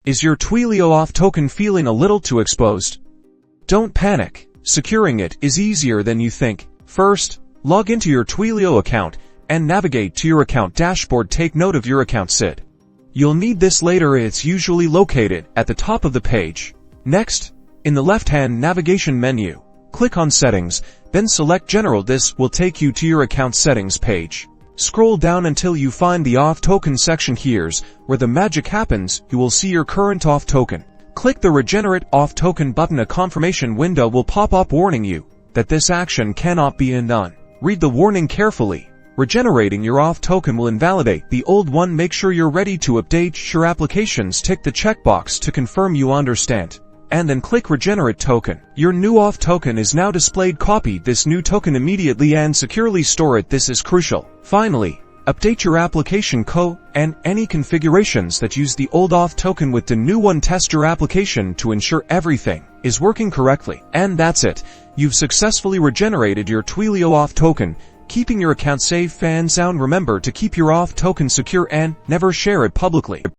Is your Twilio Auth Token feeling a little too exposed? Don't panic. Securing it is easier than you think. First, log into your Twilio account and navigate to your account dashboard. Take note of your Account SID. You'll need this later. It's usually located at the top of the page. Next, in the left-hand navigation menu, click on Settings, then select General. This will take you to your account settings page. Scroll down until you find the Auth Token section. Here's where the magic happens. You will see your current Auth Token. Click the Regenerate Auth Token button. A confirmation window will pop up warning you that this action cannot be undone. Read the warning carefully. Regenerating your Auth Token will invalidate the old one. Make sure you're ready to update your applications. Tick the checkbox to confirm you understand, and then click Regenerate Token. Your new Auth Token is now displayed. Copy this new token immediately and securely store it. This is crucial. Finally, update your application code and any configurations that use the old Auth Token with the new one. Test your application to ensure everything is working correctly. And that's it. You've successfully regenerated your Twilio Auth Token, keeping your account safe and sound. Remember to keep your Auth Token secure and never share it publicly.